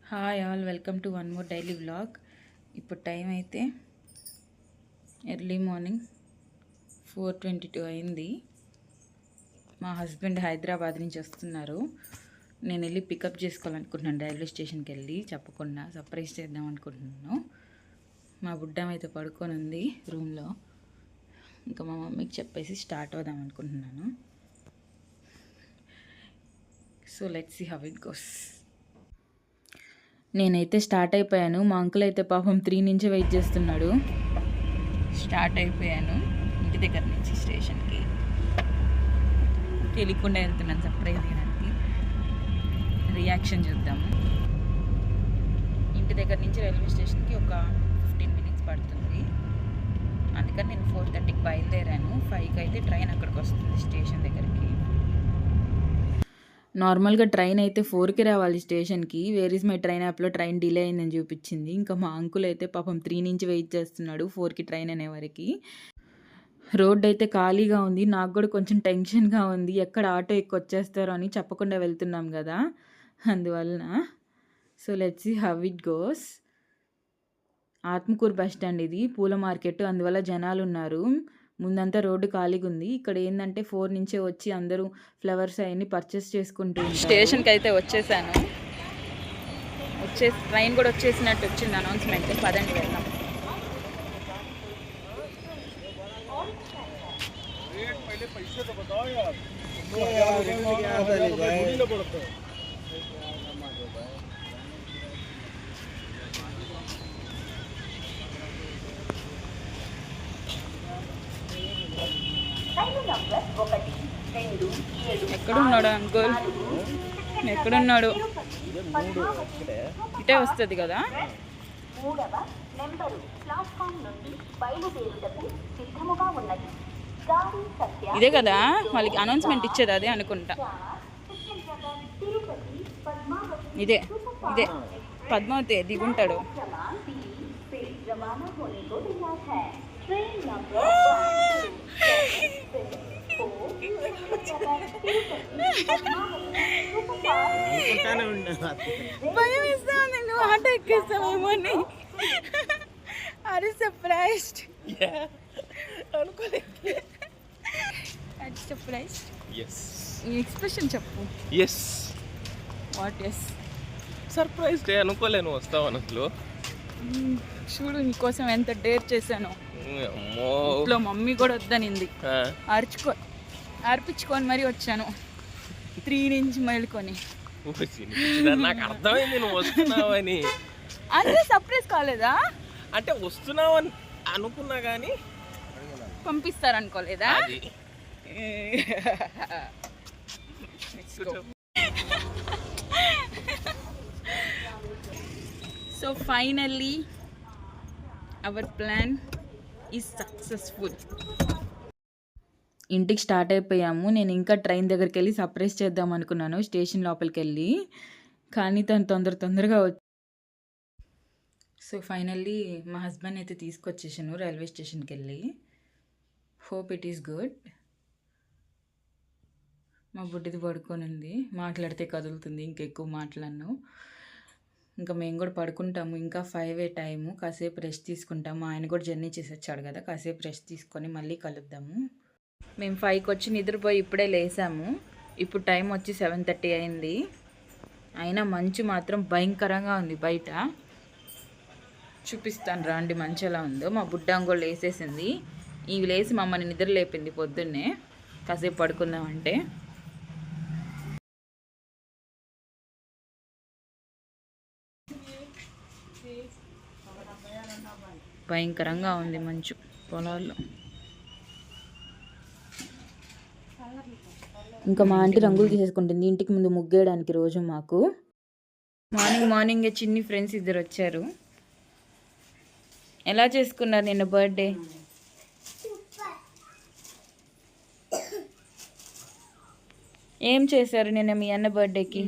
Hi all, welcome to one more daily vlog. ఇప్పుడు time అయితే early morning 4:22 అయింది. మా హస్బెండ్ హైదరాబాద్ నుంచి వస్తున్నారు. నేను వెళ్ళి పికప్ చేసుకోవాలనుకుంటున్నాను. రైల్వే స్టేషన్కి వెళ్ళి చెప్పకుండా సర్ప్రైజ్ చేద్దాం అనుకుంటున్నాను. మా బుడ్డమ్మ అయితే పడుకొని ఉంది రూమ్లో. ఇంకా మా మమ్మీకి చెప్పేసి స్టార్ట్ అవుదాం అనుకుంటున్నాను. So let's see how it goes. నేనైతే స్టార్ట్ అయిపోయాను. మా అంకుల్ అయితే పాపం 3 నుంచి వెయిట్ చేస్తున్నాడు. స్టార్ట్ అయిపోయాను ఇంటి దగ్గర నుంచి స్టేషన్కి. తెలియకుండా వెళ్తున్నాను సర్ప్రైజ్ చేయడానికి. రియాక్షన్ చూద్దాము. ఇంటి దగ్గర నుంచి రైల్వే స్టేషన్కి ఒక 15 మినిట్స్ పడుతుంది. అందుకని నేను 4:30కి బయలుదేరాను. 5కి అయితే ట్రైన్ అక్కడికి వస్తుంది స్టేషన్ దగ్గరికి. నార్మల్గా ట్రైన్ అయితే 4కి రావాలి స్టేషన్కి. వేర్ ఇస్ మై ట్రైన్ యాప్లో ట్రైన్ డిలే అయిందని చూపించింది. ఇంకా మా అంకుల్ అయితే పాపం 3 నుంచి వెయిట్ చేస్తున్నాడు 4కి ట్రైన్ అనేవరకు. రోడ్ అయితే ఖాళీగా ఉంది. నాకు కూడా కొంచెం టెన్షన్గా ఉంది. ఎక్కడ ఆటో ఎక్కువ వచ్చేస్తారో అని చెప్పకుండా వెళ్తున్నాం కదా, అందువలన. So let's see how it goes. Atmakur bus stand ఇది, పూల మార్కెట్, అందువల్ల జనాలు ఉన్నారు. ముందంతా రోడ్డు ఖాళీగా ఉంది. ఇక్కడ ఏంటంటే 4 నుంచే వచ్చి అందరూ ఫ్లవర్స్ అవన్నీ పర్చేస్ చేసుకుంటూ స్టేషన్కి అయితే వచ్చేసాను. ట్రైన్ కూడా వచ్చేసినట్టు వచ్చింది అనౌన్స్మెంట్. పదండి వెళ్దాం. ఎక్కడున్నాడు అంకుల్? ఎక్కడున్నాడు? ఇటే వస్తుంది కదా. ఇదే కదా వాళ్ళకి అనౌన్స్మెంట్ ఇచ్చేది, అదే అనుకుంటా. ఇదే ఇదే పద్మావతి దిగుంటాడు. భయం ఇస్తాను, నువ్వు ఆటో ఎక్కేస్తావేమో అని. అరే సర్ప్రైజ్డ్. సర్ప్రైజ్డ్. ఈ ఎక్స్ప్రెషన్ చెప్పు. ఎస్. What yes? సర్ప్రైజ్డ్. అనుకోలేను వస్తావని అసలు. చూడు నీకోసం ఎంత డేర్ చేశాను. ఇంట్లో మమ్మీ కూడా వద్దనింది. అర్పించుకొని మరీ వచ్చాను 3 నుంచి మేలుకొని. నాకు అర్థమైంది నువ్వు వస్తున్నావని. అంటే సర్ప్రైజ్ కాలేదా? అంటే వస్తున్నావని అనుకున్నా కానీ పంపిస్తారనుకోలేదా? So finally our plan is successful. ఇంటికి స్టార్ట్ అయిపోయాము. నేను ఇంకా ట్రైన్ దగ్గరికి వెళ్ళి సర్ప్రైజ్ చేద్దాం అనుకున్నాను స్టేషన్ లోపలికి వెళ్ళి, కానీ తను తొందరగా సో ఫైనల్లీ మా హస్బెండ్ అయితే తీసుకొచ్చేసాను రైల్వే స్టేషన్కి వెళ్ళి. Hope it is good. మా బుడ్డిది పడుకొని ఉంది, మాట్లాడితే కదులుతుంది. ఇంకెక్కువ మాట్లాడను. ఇంకా మేము కూడా పడుకుంటాము. ఇంకా 5 టైము. కాసేపు రెస్ట్ తీసుకుంటాము. ఆయన కూడా జర్నీ చేసి వచ్చాడు కదా, కాసేపు రెస్ట్ తీసుకొని మళ్ళీ కలుద్దాము. మేము 5కి వచ్చి నిద్రపోయి ఇప్పుడే లేసాము. ఇప్పుడు టైం వచ్చి 7:30 అయింది. అయినా మంచు మాత్రం భయంకరంగా ఉంది బయట. చూపిస్తాను రాండి మంచు ఎలా ఉందో. మా బుడ్డంగోళ్ళు లేసేసింది. ఇవి లేసి మమ్మల్ని నిద్ర లేపింది పొద్దున్నే కాసేపు పడుకుందామంటే. భయంకరంగా ఉంది మంచు పొలాల్లో. ఇంకా మా ఆంటీ రంగులు తీసేసుకుంటుంది ఇంటికి ముందు ముగ్గేయడానికి రోజు. మాకు మార్నింగే చిన్ని ఫ్రెండ్స్ 2 వచ్చారు. ఎలా చేసుకున్నారు నిన్న బర్త్డే? ఏం చేశారు నిన్న మీ అన్న బర్త్డేకి?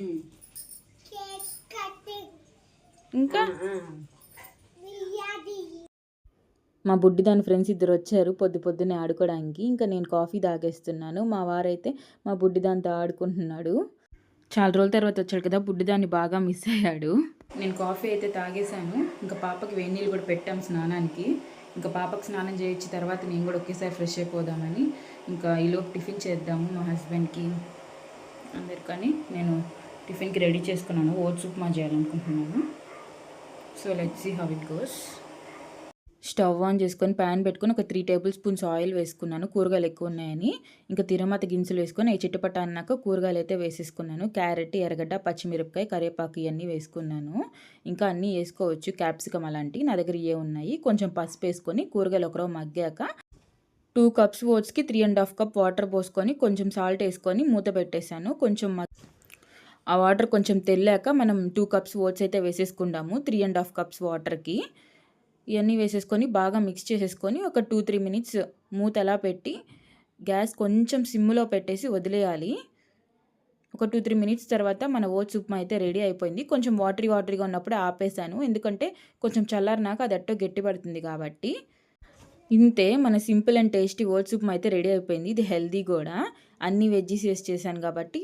ఇంకా మా బుడ్డి దాని ఫ్రెండ్స్ 2 వచ్చారు పొద్దున్నే ఆడుకోవడానికి. ఇంకా నేను కాఫీ తాగేస్తున్నాను. మా వారైతే మా బుడ్డి దాంతో ఆడుకుంటున్నాడు. చాలా రోజుల తర్వాత వచ్చాడు కదా, బుడ్డి దాన్ని బాగా మిస్ అయ్యాడు. నేను కాఫీ అయితే తాగేశాను. ఇంకా పాపకి వేడి నీళ్ళు కూడా పెట్టాం స్నానానికి. ఇంకా పాపకు స్నానం చేయించి తర్వాత నేను కూడా ఒకేసారి ఫ్రెష్ అయిపోదామని ఇంకా ఈలోపు టిఫిన్ చేద్దాము మా హస్బెండ్కి అందరికని నేను టిఫిన్కి రెడీ చేసుకున్నాను. ఓట్స్ ఉప్మా చేయాలనుకుంటున్నాను. So let's see how it goes. Stove on చేసుకొని ప్యాన్ పెట్టుకొని ఒక 3 టేబుల్ స్పూన్స్ ఆయిల్ వేసుకున్నాను. కూరగాయలు ఎక్కువ ఉన్నాయని ఇంకా తిరమత గింజలు వేసుకొని అవి చిట్టపట్ట అన్నాక కూరగాయలు అయితే వేసేసుకున్నాను. క్యారెట్, ఎర్రగడ్డ, పచ్చిమిరపకాయ, కరివేపాకు ఇవన్నీ వేసుకున్నాను. ఇంకా అన్నీ వేసుకోవచ్చు, క్యాప్సికమ్ అలాంటివి నా దగ్గర ఏ ఉన్నాయి. కొంచెం పసుపు వేసుకొని కూరగాయలు ఒకరో మగ్గాక 2 కప్స్ ఓట్స్కి 3.5 కప్ వాటర్ పోసుకొని కొంచెం సాల్ట్ వేసుకొని మూత పెట్టేశాను. కొంచెం ఆ వాటర్ కొంచెం తెల్లాక మనం 2 కప్స్ ఓట్స్ అయితే వేసేసుకుందాము 3.5 కప్స్ వాటర్కి. ఇవన్నీ వేసేసుకొని బాగా మిక్స్ చేసేసుకొని ఒక 2-3 మినిట్స్ మూత ఎలా పెట్టి గ్యాస్ కొంచెం సిమ్లో పెట్టేసి వదిలేయాలి. ఒక 2-3 మినిట్స్ తర్వాత మన ఓట్స్ ఉప్మా అయితే రెడీ అయిపోయింది. కొంచెం వాటరీగా ఉన్నప్పుడు ఆపేసాను, ఎందుకంటే కొంచెం చల్లారినాక అది అట్టో గట్టి పడుతుంది కాబట్టి. ఇంతే మన simple and tasty oats upma అయితే రెడీ అయిపోయింది. ఇది హెల్దీ కూడా, అన్ని వెజ్జీస్ వేసి చేశాను కాబట్టి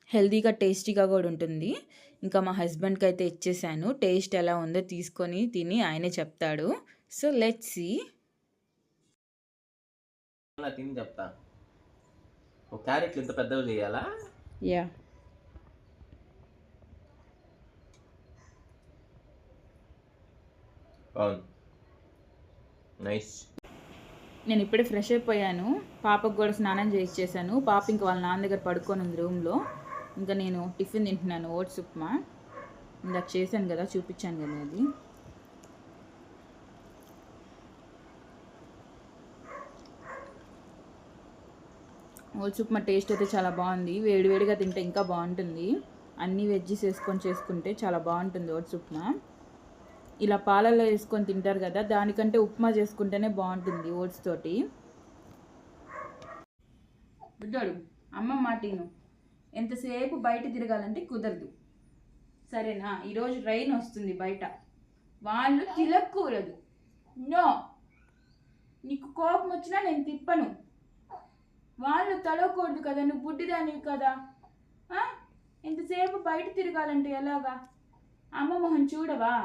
హెల్దీగా టేస్టీగా కూడా ఉంటుంది. ఇంకా మా హస్బెండ్కి అయితే ఇచ్చేసాను. టేస్ట్ ఎలా ఉందో తీసుకొని తిని ఆయనే చెప్తాడు. So let's see. తిని చెప్తా. ఒక క్యారెట్లు ఇంత పెద్దవి చేయాలా? Yeah, nice. నేను ఇప్పుడే ఫ్రెష్ అయిపోయాను. పాపకు కూడా స్నానం చేయించేసాను. పాప ఇంకా వాళ్ళ నాన్న దగ్గర పడుకొని ఉంది రూమ్లో. ఇంకా నేను టిఫిన్ తింటున్నాను, ఓట్స్ ఉప్మా. ఇందాక చేశాను కదా, చూపించాను కదా అది. ఓట్స్ ఉప్మా టేస్ట్ అయితే చాలా బాగుంది. వేడివేడిగా తింటే ఇంకా బాగుంటుంది. అన్ని వెజ్జీస్ వేసుకొని చేసుకుంటే చాలా బాగుంటుంది ఓట్స్ ఉప్మా. ఇలా పాలల్లో వేసుకొని తింటారు కదా, దానికంటే ఉప్మా చేసుకుంటేనే బాగుంటుంది ఓట్స్ తోటి. బుడ్డోడు అమ్మ మాటిను, ఎంతసేపు బయట తిరగాలంటే కుదరదు, సరేనా? ఈరోజు రైన్ వస్తుంది బయట, వాళ్ళు తిరగకూడదు. నో, నీకు కోపం వచ్చినా నేను తిప్పను. వాళ్ళు తడవకూడదు కదా, నువ్వు బుడ్డిదానివి కదా. ఎంతసేపు బయట తిరగాలంటే ఎలాగా? అమ్మ మొహం చూడవా?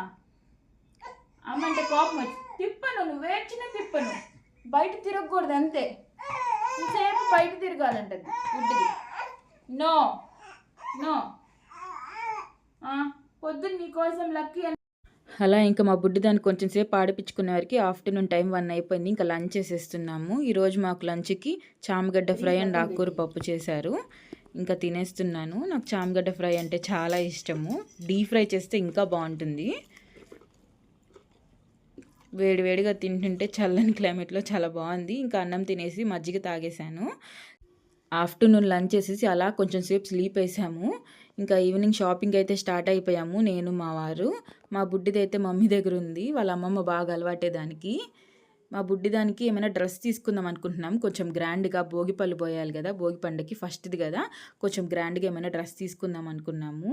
అమ్మ అంటే కోపం వచ్చి తిప్పను, నువ్వు వేర్చిన తిప్పను. బయట తిరగకూడదు అంతే. ఎంతసేపు బయట తిరగాలంటది బుడ్డిది. నో నో, పొద్దున్న నీకోసం లక్కీ అని. అలా ఇంకా మా బుడ్డిదాన్ని కొంచెం సేపు ఆడిపించుకునే వరకు ఆఫ్టర్నూన్ టైం 1 అయిపోయింది. ఇంకా లంచ్ చేసేస్తున్నాము. ఈరోజు మాకు లంచ్కి చామగడ్డ ఫ్రై అండ్ ఆకుకూర పప్పు చేశారు. ఇంకా తినేస్తున్నాను. నాకు చామగడ్డ ఫ్రై అంటే చాలా ఇష్టము. డీప్ ఫ్రై చేస్తే ఇంకా బాగుంటుంది. వేడివేడిగా తింటుంటే చల్లని క్లైమేట్లో చాలా బాగుంది. ఇంకా అన్నం తినేసి మజ్జిగ తాగేశాను. ఆఫ్టర్నూన్ లంచ్ చేసేసి అలా కొంచెం సేపు స్లీప్ వేసాము. ఇంకా ఈవినింగ్ షాపింగ్ అయితే స్టార్ట్ అయిపోయాము, నేను మా వారు. మా బుడ్డిది అయితే మమ్మీ దగ్గర ఉంది, వాళ్ళ అమ్మమ్మ బాగా అలవాటే దానికి. మా బుడ్డిదానికి ఏమైనా డ్రెస్ తీసుకుందాం అనుకుంటున్నాం. కొంచెం గ్రాండ్గా భోగిపళ్ళు పోయాలి కదా, భోగి పండుగకి ఫస్ట్ది కదా, కొంచెం గ్రాండ్గా ఏమైనా డ్రెస్ తీసుకుందాం అనుకున్నాము.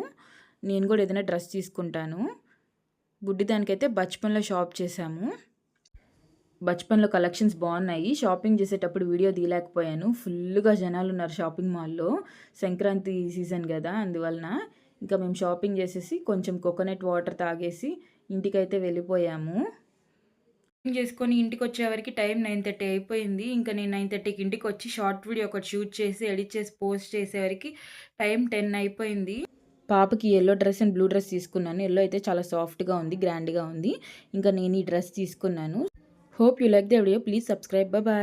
నేను కూడా ఏదైనా డ్రెస్ తీసుకుంటాను. బుడ్డిదానికైతే బచ్పన్లో షాప్ చేశాము. బచ్పన్లో కలెక్షన్స్ బాగున్నాయి. షాపింగ్ చేసేటప్పుడు వీడియో తీయలేకపోయాను, ఫుల్గా జనాలు ఉన్నారు షాపింగ్ మాల్లో. సంక్రాంతి సీజన్ కదా, అందువలన. ఇంకా మేము షాపింగ్ చేసేసి కొంచెం కోకోనట్ వాటర్ తాగేసి ఇంటికైతే వెళ్ళిపోయాము. షాపింగ్ చేసుకొని ఇంటికి వచ్చేవరకు టైం 9:30 అయిపోయింది. ఇంకా నేను 9:30కి ఇంటికి వచ్చి షార్ట్ వీడియో ఒకటి షూట్ చేసి ఎడిట్ చేసి పోస్ట్ చేసేవరకు టైం 10 అయిపోయింది. పాపకి yellow dress and blue dress తీసుకున్నాను. ఎల్లో అయితే చాలా సాఫ్ట్గా ఉంది, గ్రాండ్గా ఉంది. ఇంకా నేను ఈ డ్రెస్ తీసుకున్నాను. Hope you like the video. Please subscribe. Bye bye.